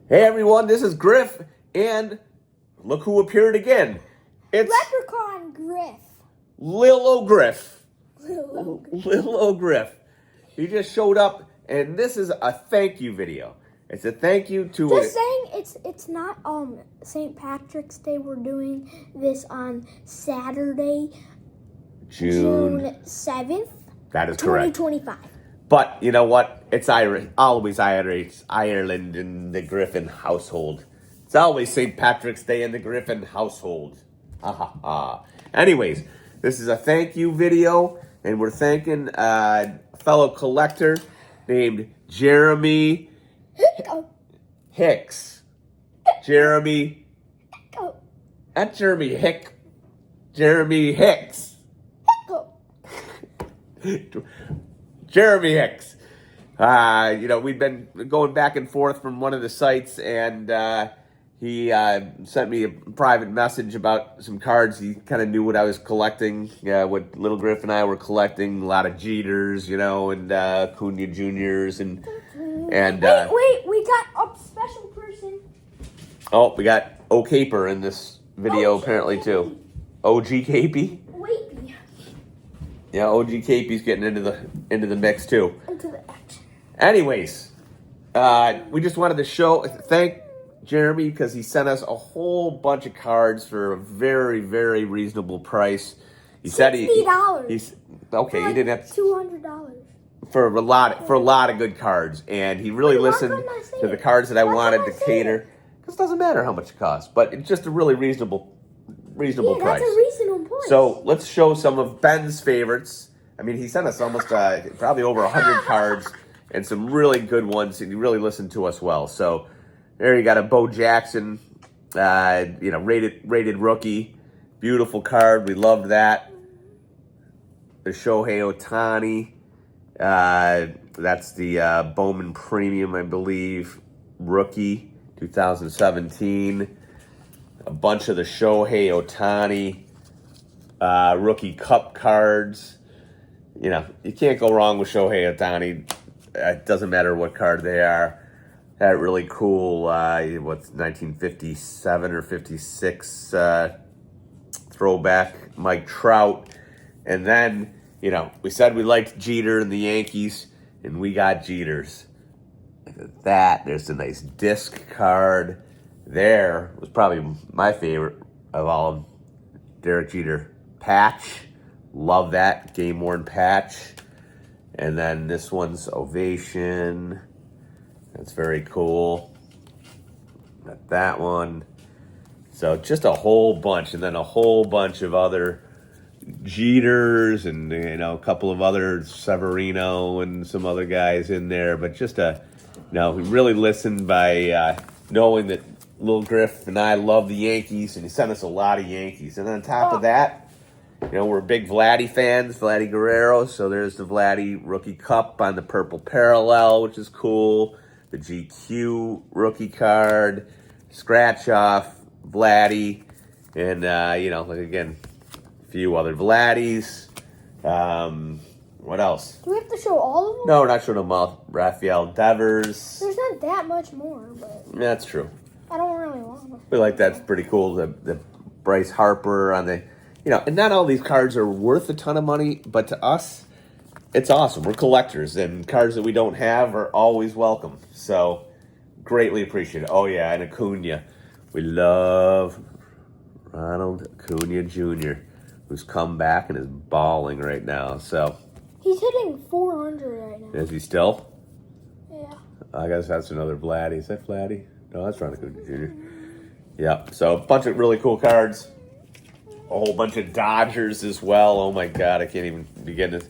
Hey everyone, this is Griff, and look who appeared again. It's Leprechaun Griff. Lil Griff. Lil Griff. Lil Griff. He just showed up, and this is a thank you video. It's a thank you to Just saying, it's not St. Patrick's Day. We're doing this on Saturday, June 7th. That is correct. 2025. But you know what? It's always Ireland in the Griffin household. It's always St. Patrick's Day in the Griffin household. Ha ha ha. Anyways, this is a thank you video, and we're thanking a fellow collector named Jeramie Hicks. Jeramie. Not Jeramie Hick. Jeramie Hicks. Jeramie Hicks. We've been going back and forth from one of the sites, and he sent me a private message about some cards. He kind of knew what I was collecting, what Little Griff and I were collecting. A lot of Jeters, and Acuna Juniors, and wait, we got a special person. Oh, we got O Caper in this video apparently too. OG Capey. Yeah, OG Capey's getting into the mix too. Into the action. Anyways, we just wanted to thank Jeramie because he sent us a whole bunch of cards for a very, very reasonable price. He said $60. He's okay. He didn't have $200 for a lot of good cards, and he really listened to the cards that I wanted to cater. Because it doesn't matter how much it costs, but it's just a really reasonable price. That's a reasonable price. So let's show some of Ben's favorites. I mean, he sent us almost probably over 100 cards and some really good ones, and he really listened to us well. So there you got a Bo Jackson, rated rookie, beautiful card. We loved that. The Shohei Ohtani, that's the Bowman Premium, I believe, rookie, 2017. A bunch of the Shohei Ohtani rookie cup cards. You can't go wrong with Shohei Ohtani. It doesn't matter what card they are. That really cool, 1957 or 56 throwback Mike Trout. And then, we said we liked Jeter and the Yankees, and we got Jeters. Look at that. There's a nice disc card. There was probably my favorite of all of them. Derek Jeter patch. Love that game-worn patch. And then this one's Ovation. That's very cool. Got that one. So just a whole bunch. And then a whole bunch of other Jeters and, a couple of other Severino and some other guys in there. But just we really listened by knowing that Lil Griff and I love the Yankees, and he sent us a lot of Yankees. And on top of that, we're big Vladdy fans, Vladdy Guerrero. So there's the Vladdy Rookie Cup on the purple parallel, which is cool. The GQ rookie card, scratch off, Vladdy, and again, a few other Vladdys. What else? Do we have to show all of them? No, we're not showing them all. Rafael Devers. There's not that much more, but That's true. I don't really want them. I feel like that's pretty cool. The Bryce Harper on the, and not all these cards are worth a ton of money, but to us, it's awesome. We're collectors, and cards that we don't have are always welcome. So, greatly appreciate it. Oh, yeah, and Acuna. We love Ronald Acuna Jr., who's come back and is balling right now. So he's hitting 400 right now. Is he still? Yeah. I guess that's another Vladdy. Is that Vladdy? No, that's Ronald Acuna Jr. Yeah, so a bunch of really cool cards. A whole bunch of Dodgers as well. Oh, my God, I can't even begin to...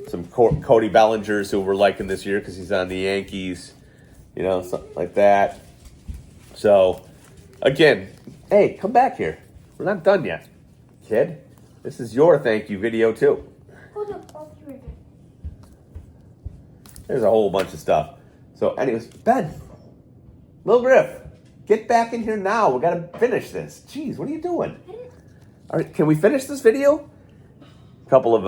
Some Cody Bellingers who we're liking this year because he's on the Yankees, something like that. So, again, hey, come back here. We're not done yet, kid. This is your thank you video, too. Hold up, I'll be right there. There's a whole bunch of stuff. So, anyways, Ben, Lil Griff, get back in here now. We got to finish this. Jeez, what are you doing? All right, can we finish this video? Couple of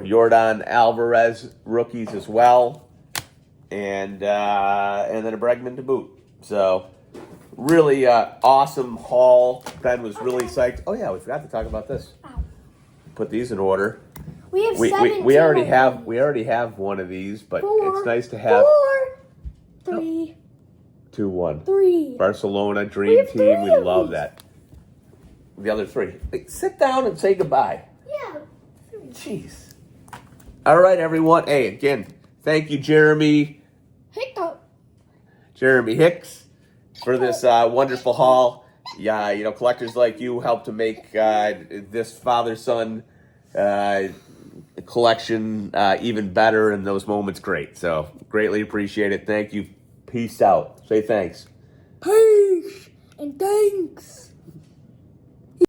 Jordan Alvarez rookies as well, and then a Bregman to boot. So really awesome haul. Ben was really psyched. Oh yeah, we forgot to talk about this. Ow. Put these in order. We have We 17 already of have them. we already have one of these, but 4, it's nice to have 4, 3, 2-1. 3. Barcelona We dream have team. 3 We of love these. that. The other 3. Hey, sit down and say goodbye. Yeah. 3. Jeez. All right, everyone. Hey, again, thank you, Jeramie Hicks, for this wonderful haul. Yeah, collectors like you help to make this father-son collection even better and those moments great. So, greatly appreciate it. Thank you. Peace out. Say thanks. Peace and thanks.